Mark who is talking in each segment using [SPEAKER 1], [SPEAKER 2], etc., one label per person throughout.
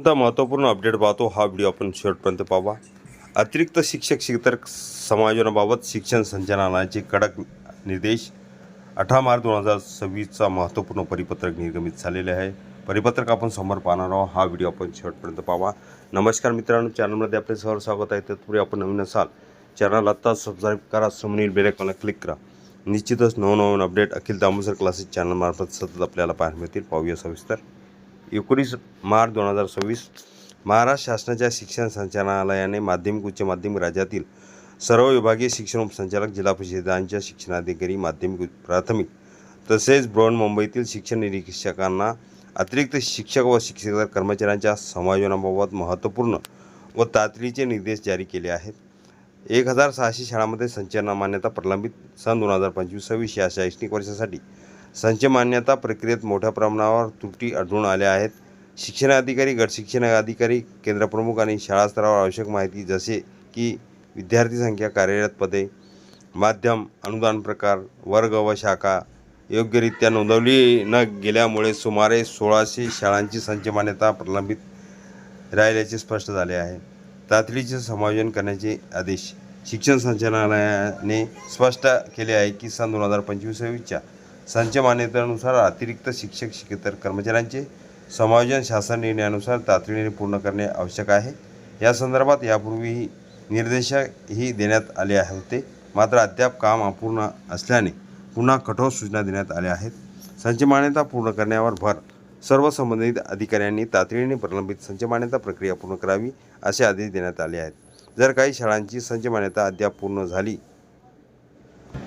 [SPEAKER 1] आता महत्त्वपूर्ण अपडेट पाहतो हा व्हिडिओ आपण शेवटपर्यंत पाहा. अतिरिक्त शिक्षक शितर समायोजनाबाबत शिक्षण संचालनालयाचे कडक निर्देश. 18 मार्च 2026चा महत्त्वपूर्ण परिपत्रक निर्गमित झालेले आहे. परिपत्रक आपण समोर पाहणार आहोत. हा व्हिडिओ आपण शेवटपर्यंत पाहा. नमस्कार मित्रांनो, चॅनलमध्ये आपले सर्व स्वागत आहे. तत्पूर्वी आपण नवीन असाल चॅनल आत्ता सबस्क्राईब करा, समोरील बेल आयकॉनला क्लिक करा. निश्चितच नवनवीन अपडेट अखिल दामोदर क्लासेस चॅनलमार्फत सतत आपल्याला पाहायला मिळतील. पाहूया सविस्तर. 19 मार्च 2026 महाराष्ट्र शासनाच्या शिक्षण संचालनालयाने माध्यमिक उच्च माध्यमिक राज्यातील सर्व विभागीय शिक्षण उपसंचालक, जिल्हा परिषदांच्या शिक्षणाधिकारी, माध्यमिक प्राथमिक तसेच बृहन्मुंबईतील शिक्षण निरीक्षकांना अतिरिक्त शिक्षक व शिक्षकेतर कर्मचाऱ्यांच्या समायोजनाबाबत महत्त्वपूर्ण व तातडीचे निर्देश जारी केले आहेत. 1600 शाळांमध्ये संच मान्यता प्रलंबित. सन 2025-26 या शैक्षणिक वर्षासाठी संच मान्यता प्रक्रियेत मोठ्या प्रमाणावर त्रुटी आढळून आल्या आहेत. शिक्षणाधिकारी, गट शिक्षण अधिकारी, केंद्रप्रमुख आणि शाळा स्तरावर आवश्यक माहिती जसे की विद्यार्थी संख्या, कार्यरत पदे, माध्यम, अनुदान प्रकार, वर्ग व शाखा योग्यरित्या नोंदवली न गेल्यामुळे सुमारे 1600 शाळांची संच मान्यता प्रलंबित राहिल्याचे स्पष्ट झाले आहे. तातडीचे समायोजन करण्याचे आदेश. शिक्षण संचालनालयाने स्पष्ट केले आहे की सन 2025-26च्या संच मान्यतेनुसार अतिरिक्त शिक्षक शिकेतर कर्मचाऱ्यांचे समायोजन शासन निर्णयानुसार तातडीने पूर्ण करणे आवश्यक आहे. या संदर्भात यापूर्वीही निर्देशही देण्यात आले होते, मात्र अद्याप काम अपूर्ण असल्याने पुन्हा कठोर सूचना देण्यात आल्या आहेत. संच मान्यता पूर्ण करण्यावर भर. सर्व संबंधित अधिकाऱ्यांनी तातडीने प्रलंबित संच मान्यता प्रक्रिया पूर्ण करावी असे आदेश देण्यात आले आहेत. जर काही शाळांची संच मान्यता अद्याप पूर्ण झाली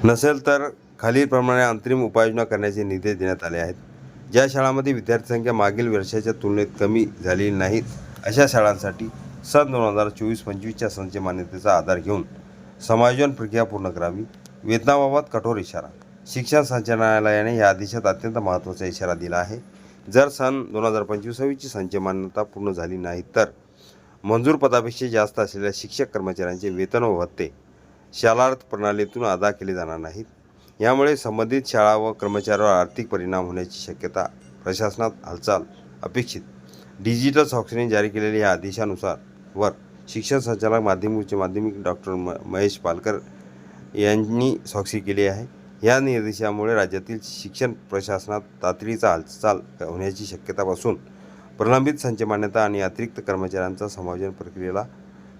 [SPEAKER 1] नसेल तर खालीलप्रमाणे अंतरिम उपाययोजना करण्याचे निर्देश देण्यात आले आहेत. ज्या शाळांमध्ये विद्यार्थी संख्या मागील वर्षाच्या तुलनेत कमी झालेली नाहीत अशा शाळांसाठी सन 2024-25च्या संच मान्यतेचा आधार घेऊन समायोजन प्रक्रिया पूर्ण करावी. वेतनाबाबत कठोर इशारा. शिक्षण संचालनालयाने या आदेशात अत्यंत महत्त्वाचा इशारा दिला आहे. जर सन 2025-26ची संच मान्यता पूर्ण झाली नाही तर मंजूर पदापेक्षा जास्त असलेल्या शिक्षक कर्मचाऱ्यांचे वेतन व भत्ते शालार्थ प्रणालीतून अदा केले जाणार नाहीत. यामुळे संबंधित शाळा व कर्मचाऱ्यांवर आर्थिक परिणाम होण्याची शक्यता. प्रशासनात हालचाल अपेक्षित. डिजिटल स्वाक्षरीने जारी केलेल्या या आदेशानुसार शिक्षण संचालक, माध्यमिक उच्च माध्यमिक डॉक्टर महेश पालकर यांनी स्वाक्षरी केली आहे. या निर्देशामुळे राज्यातील शिक्षण प्रशासनात तातडीचा हालचाल होण्याची शक्यता असून प्रलंबित संच मान्यता आणि अतिरिक्त कर्मचाऱ्यांचा समायोजन प्रक्रियेला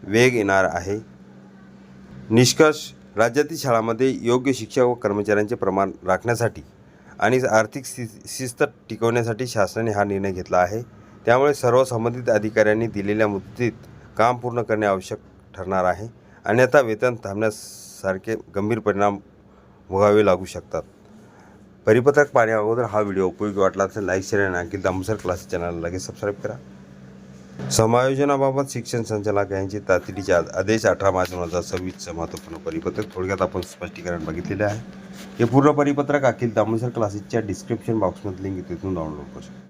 [SPEAKER 1] वेग येणार आहे. निष्कर्ष. राज्यातील शाळांमध्ये योग्य शिक्षक व कर्मचाऱ्यांचे प्रमाण राखण्यासाठी आणि आर्थिक शिस्त टिकवण्यासाठी शासनाने हा निर्णय घेतला आहे. त्यामुळे सर्व संबंधित अधिकाऱ्यांनी दिलेल्या मुदतीत काम पूर्ण करणे आवश्यक ठरणार आहे. अन्यथा वेतन थांबण्यासारखे गंभीर परिणाम भोगावे लागू शकतात. परिपत्रक पाहण्या अगोदर हा व्हिडिओ उपयोगी वाटला असेल लाईक, शेअर आणि अखिल दामोदर क्लासेस चॅनलला लगेच सबस्क्राईब करा. समायोजनाबाबत शिक्षण संचालकांचे तातडीचे आदेश. 18 मार्च 2026चं महत्त्वपूर्ण परिपत्रक थोडक्यात आपण स्पष्टीकरण बघितलेले आहे. हे पूर्ण परिपत्रक अखिल दामोदर क्लासेसच्या डिस्क्रिप्शन बॉक्समध्ये लिंक तिथून डाउनलोड करू शकता.